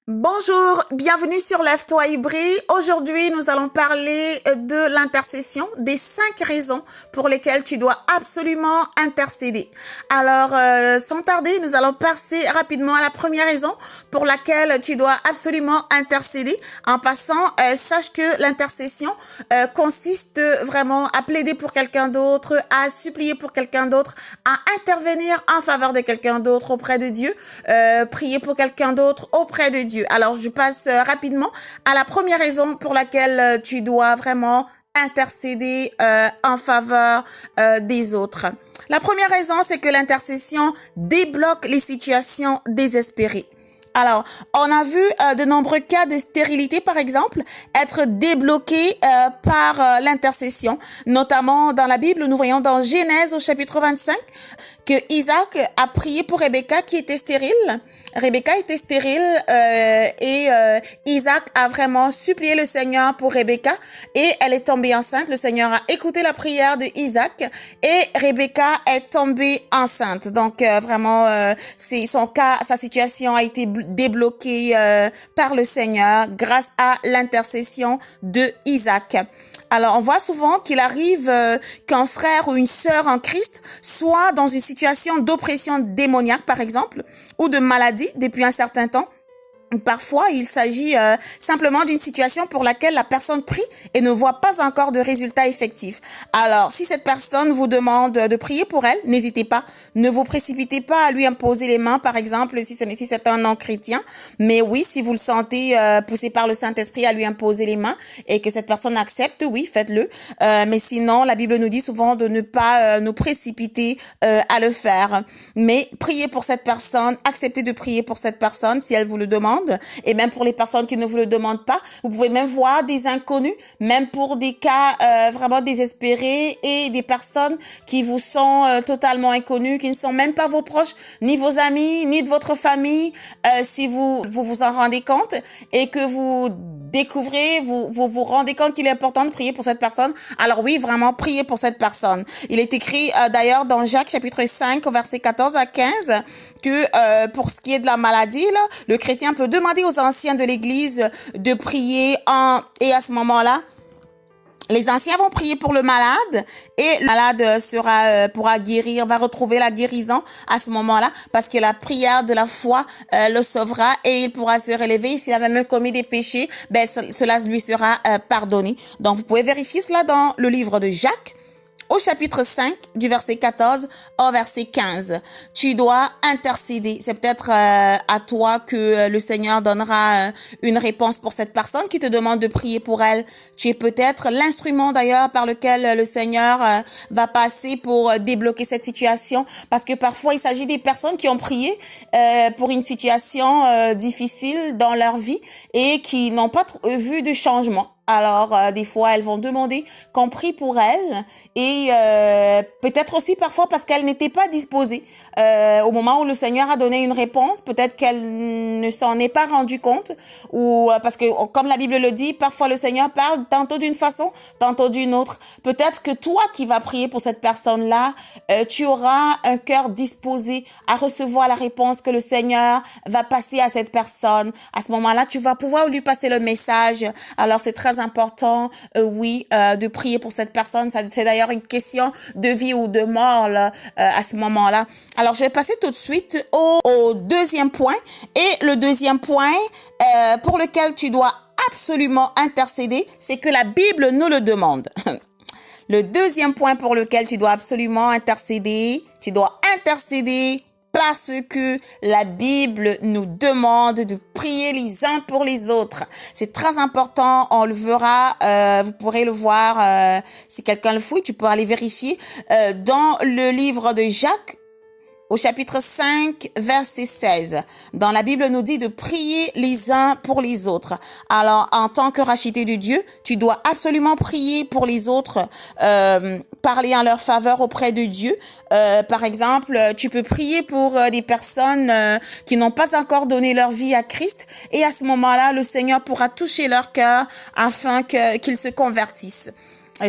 Bonjour, bienvenue sur Lève-toi et brille. Aujourd'hui, nous allons parler de l'intercession, des 5 raisons pour lesquelles tu dois absolument intercéder. Alors, sans tarder, nous allons passer rapidement à la première raison pour laquelle tu dois absolument intercéder. En passant, sache que l'intercession consiste vraiment à plaider pour quelqu'un d'autre, à supplier pour quelqu'un d'autre, à intervenir en faveur de quelqu'un d'autre auprès de Dieu, prier pour quelqu'un d'autre auprès de Dieu. Alors, je passe rapidement à la première raison pour laquelle tu dois vraiment intercéder en faveur des autres. La première raison, c'est que l'intercession débloque les situations désespérées. Alors, on a vu de nombreux cas de stérilité, par exemple, être débloqués par l'intercession. Notamment dans la Bible, nous voyons dans Genèse au chapitre 25 que Isaac a prié pour Rebecca qui était stérile. Rebecca était stérile et Isaac a vraiment supplié le Seigneur pour Rebecca et elle est tombée enceinte. Le Seigneur a écouté la prière de Isaac et Rebecca est tombée enceinte. Donc vraiment, c'est son cas, sa situation a été débloquée par le Seigneur grâce à l'intercession de Isaac. Alors, on voit souvent qu'il arrive qu'un frère ou une sœur en Christ soit dans une situation d'oppression démoniaque, par exemple, ou de maladie depuis un certain temps. Parfois, il s'agit simplement d'une situation pour laquelle la personne prie et ne voit pas encore de résultat effectif. Alors, si cette personne vous demande de prier pour elle, n'hésitez pas. Ne vous précipitez pas à lui imposer les mains, par exemple, si c'est un non-chrétien. Mais oui, si vous le sentez poussé par le Saint-Esprit à lui imposer les mains et que cette personne accepte, oui, faites-le. Mais sinon, la Bible nous dit souvent de ne pas nous précipiter à le faire. Mais priez pour cette personne, acceptez de prier pour cette personne si elle vous le demande. Et même pour les personnes qui ne vous le demandent pas, vous pouvez même voir des inconnus, même pour des cas vraiment désespérés et des personnes qui vous sont totalement inconnues, qui ne sont même pas vos proches, ni vos amis, ni de votre famille, si vous en rendez compte et que vous découvrez, vous rendez compte qu'il est important de prier pour cette personne. Alors oui, vraiment, priez pour cette personne. Il est écrit d'ailleurs dans Jacques chapitre 5, verset 14 à 15, que pour ce qui est de la maladie, là, le chrétien peut demander aux anciens de l'Église de prier et à ce moment-là, les anciens vont prier pour le malade et le malade pourra guérir, va retrouver la guérison à ce moment-là parce que la prière de la foi le sauvera et il pourra se relever. S'il avait même commis des péchés, cela lui sera pardonné. Donc, vous pouvez vérifier cela dans le livre de Jacques. Au chapitre 5, du verset 14 au verset 15, tu dois intercéder. C'est peut-être à toi que le Seigneur donnera une réponse pour cette personne qui te demande de prier pour elle. Tu es peut-être l'instrument d'ailleurs par lequel le Seigneur va passer pour débloquer cette situation. Parce que parfois, il s'agit des personnes qui ont prié pour une situation difficile dans leur vie et qui n'ont pas vu de changement. Alors, des fois, elles vont demander qu'on prie pour elles et peut-être aussi parfois parce qu'elles n'étaient pas disposées. Au moment où le Seigneur a donné une réponse, peut-être qu'elle ne s'en est pas rendue compte ou parce que, comme la Bible le dit, parfois le Seigneur parle tantôt d'une façon, tantôt d'une autre. Peut-être que toi qui vas prier pour cette personne-là, tu auras un cœur disposé à recevoir la réponse que le Seigneur va passer à cette personne. À ce moment-là, tu vas pouvoir lui passer le message. Alors, c'est très important, de prier pour cette personne. C'est d'ailleurs une question de vie ou de mort là, à ce moment-là. Alors, je vais passer tout de suite au deuxième point. Et le deuxième point pour lequel tu dois absolument intercéder, c'est que la Bible nous le demande. Le deuxième point pour lequel tu dois absolument intercéder, parce que la Bible nous demande de prier les uns pour les autres. C'est très important, on le verra, vous pourrez le voir, si quelqu'un le fouille, tu peux aller vérifier, dans le livre de Jacques, au chapitre 5, verset 16. Dans la Bible, nous dit de prier les uns pour les autres. Alors, en tant que racheté de Dieu, tu dois absolument prier pour les autres, parler en leur faveur auprès de Dieu. Par exemple, tu peux prier pour des personnes qui n'ont pas encore donné leur vie à Christ. Et à ce moment-là, le Seigneur pourra toucher leur cœur afin qu'ils se convertissent.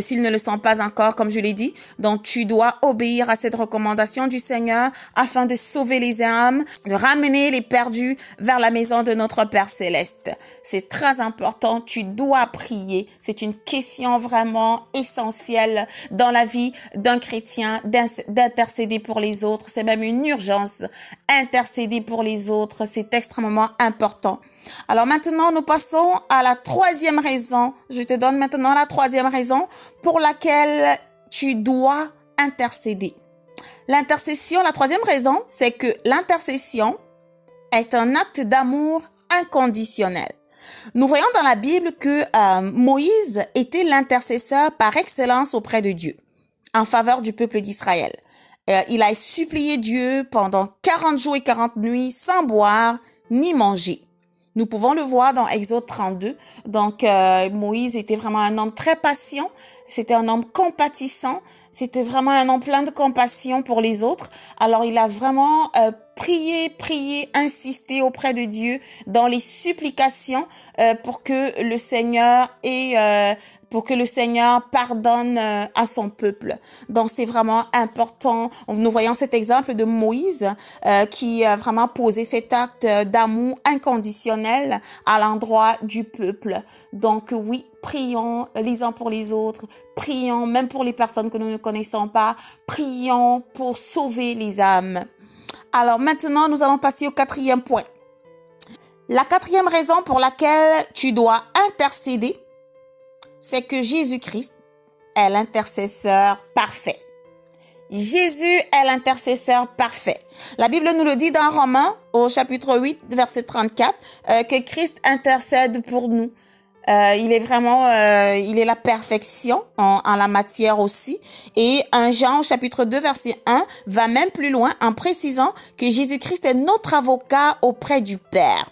s'ils ne le sont pas encore, comme je l'ai dit. Donc, tu dois obéir à cette recommandation du Seigneur afin de sauver les âmes, de ramener les perdus vers la maison de notre Père Céleste. C'est très important. Tu dois prier. C'est une question vraiment essentielle dans la vie d'un chrétien d'intercéder pour les autres. C'est même une urgence. Intercéder pour les autres, c'est extrêmement important. Alors maintenant, nous passons à la troisième raison. Je te donne maintenant la troisième raison pour laquelle tu dois intercéder. L'intercession, la troisième raison, c'est que l'intercession est un acte d'amour inconditionnel. Nous voyons dans la Bible que Moïse était l'intercesseur par excellence auprès de Dieu en faveur du peuple d'Israël. Il a supplié Dieu pendant 40 jours et 40 nuits sans boire ni manger. Nous pouvons le voir dans Exode 32. Donc, Moïse était vraiment un homme très patient. C'était un homme compatissant. C'était vraiment un homme plein de compassion pour les autres. Alors, il a vraiment prié, insisté auprès de Dieu dans les supplications pour que le Seigneur pardonne à son peuple. Donc, c'est vraiment important. Nous voyons cet exemple de Moïse qui a vraiment posé cet acte d'amour inconditionnel à l'endroit du peuple. Donc, oui, prions les uns pour les autres. Prions même pour les personnes que nous ne connaissons pas. Prions pour sauver les âmes. Alors, maintenant, nous allons passer au quatrième point. La quatrième raison pour laquelle tu dois intercéder, c'est que Jésus-Christ est l'intercesseur parfait. Jésus est l'intercesseur parfait. La Bible nous le dit dans Romains, au chapitre 8, verset 34, que Christ intercède pour nous. Il est la perfection en la matière aussi. Et 1 Jean, au chapitre 2, verset 1, va même plus loin en précisant que Jésus-Christ est notre avocat auprès du Père.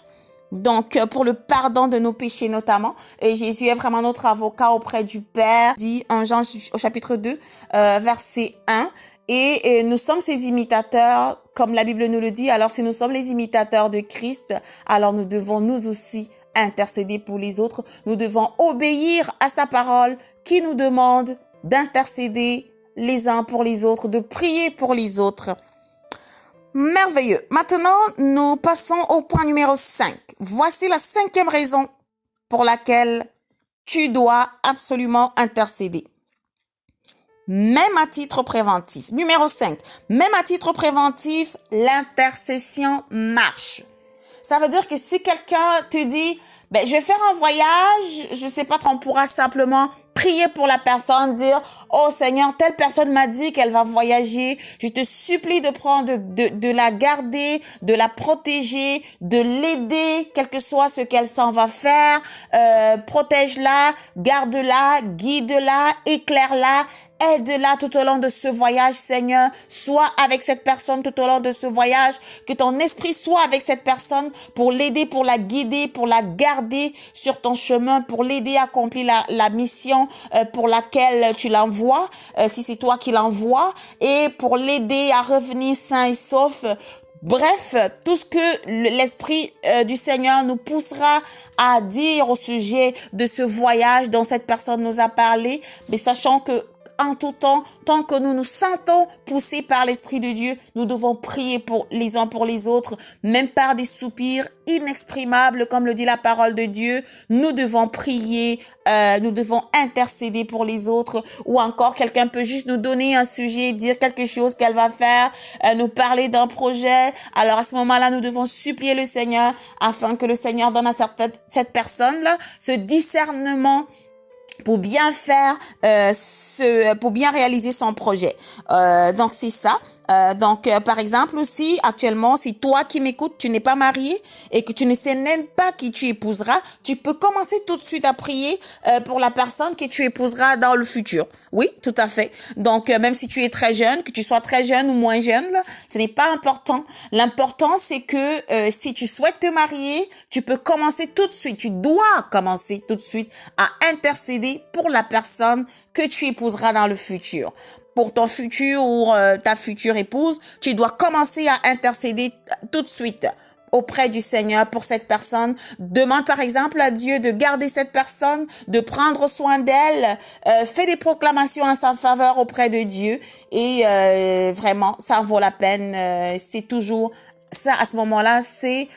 Donc, pour le pardon de nos péchés notamment. Et Jésus est vraiment notre avocat auprès du Père. Dit 1 Jean au chapitre 2, verset 1. Et nous sommes ses imitateurs, comme la Bible nous le dit. Alors, si nous sommes les imitateurs de Christ, alors nous devons nous aussi intercéder pour les autres. Nous devons obéir à sa parole qui nous demande d'intercéder les uns pour les autres, de prier pour les autres. Merveilleux. Maintenant, nous passons au point numéro 5. Voici la cinquième raison pour laquelle tu dois absolument intercéder. Même à titre préventif. Numéro 5. Même à titre préventif, l'intercession marche. Ça veut dire que si quelqu'un te dit, je vais faire un voyage, je sais pas, on pourra simplement prier pour la personne, dire, oh Seigneur, telle personne m'a dit qu'elle va voyager. Je te supplie de prendre, de la garder, de la protéger, de l'aider, quel que soit ce qu'elle s'en va faire. Protège-la, garde-la, guide-la, éclaire-la. Aide-la tout au long de ce voyage, Seigneur. Sois avec cette personne tout au long de ce voyage. Que ton esprit soit avec cette personne pour l'aider, pour la guider, pour la garder sur ton chemin, pour l'aider à accomplir la mission pour laquelle tu l'envoies, si c'est toi qui l'envoies, et pour l'aider à revenir sain et sauf. Bref, tout ce que l'Esprit du Seigneur nous poussera à dire au sujet de ce voyage dont cette personne nous a parlé, mais sachant que en tout temps, tant que nous nous sentons poussés par l'Esprit de Dieu, nous devons prier pour les uns pour les autres, même par des soupirs inexprimables, comme le dit la parole de Dieu. Nous devons prier, nous devons intercéder pour les autres, ou encore quelqu'un peut juste nous donner un sujet, dire quelque chose qu'elle va faire, nous parler d'un projet. Alors à ce moment-là, nous devons supplier le Seigneur afin que le Seigneur donne à cette personne-là ce discernement pour bien faire, pour bien réaliser son projet. Donc c'est ça. Donc par exemple aussi actuellement, si toi qui m'écoutes, tu n'es pas marié et que tu ne sais même pas qui tu épouseras, tu peux commencer tout de suite à prier pour la personne que tu épouseras dans le futur. Oui, tout à fait. Donc même si tu es très jeune, que tu sois très jeune ou moins jeune, là, ce n'est pas important. L'important c'est que si tu souhaites te marier, tu peux commencer tout de suite. Tu dois commencer tout de suite à intercéder pour la personne que tu épouseras dans le futur. Pour ton futur ou ta future épouse, tu dois commencer à intercéder tout de suite. auprès du Seigneur pour cette personne. Demande par exemple à Dieu de garder cette personne, de prendre soin d'elle. Fais des proclamations en sa faveur auprès de Dieu. Et vraiment, ça en vaut la peine. C'est toujours ça, à ce moment-là, c'est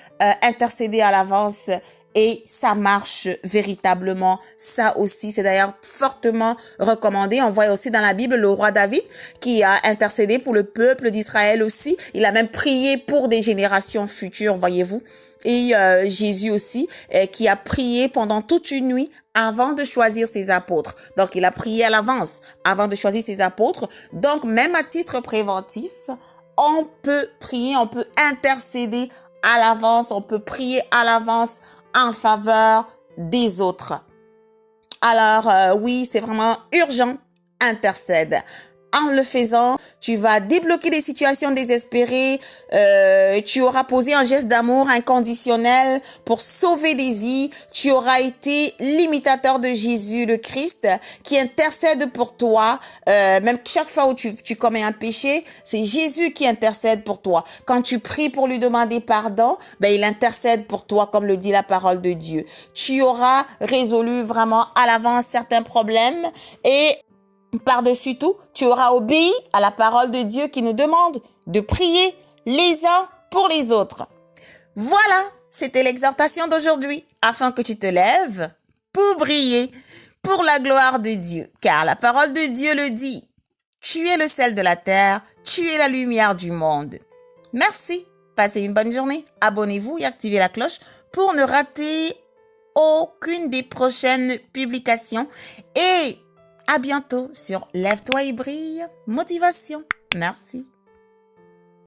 intercéder à l'avance. Et ça marche véritablement. Ça aussi, c'est d'ailleurs fortement recommandé. On voit aussi dans la Bible le roi David qui a intercédé pour le peuple d'Israël aussi. Il a même prié pour des générations futures, voyez-vous. Et Jésus aussi, qui a prié pendant toute une nuit avant de choisir ses apôtres. Donc, il a prié à l'avance avant de choisir ses apôtres. Donc, même à titre préventif, on peut prier, on peut intercéder à l'avance, on peut prier à l'avance en faveur des autres. Alors, oui, c'est vraiment urgent, intercède. En le faisant, tu vas débloquer des situations désespérées, tu auras posé un geste d'amour inconditionnel pour sauver des vies, tu auras été l'imitateur de Jésus, le Christ, qui intercède pour toi, même chaque fois où tu commets un péché, c'est Jésus qui intercède pour toi. Quand tu pries pour lui demander pardon, ben il intercède pour toi, comme le dit la parole de Dieu. Tu auras résolu vraiment à l'avance certains problèmes et par-dessus tout, tu auras obéi à la parole de Dieu qui nous demande de prier les uns pour les autres. Voilà, c'était l'exhortation d'aujourd'hui, afin que tu te lèves pour briller pour la gloire de Dieu. Car la parole de Dieu le dit, tu es le sel de la terre, tu es la lumière du monde. Merci, passez une bonne journée, abonnez-vous et activez la cloche pour ne rater aucune des prochaines publications. Et à bientôt sur Lève-toi et brille, motivation. Merci.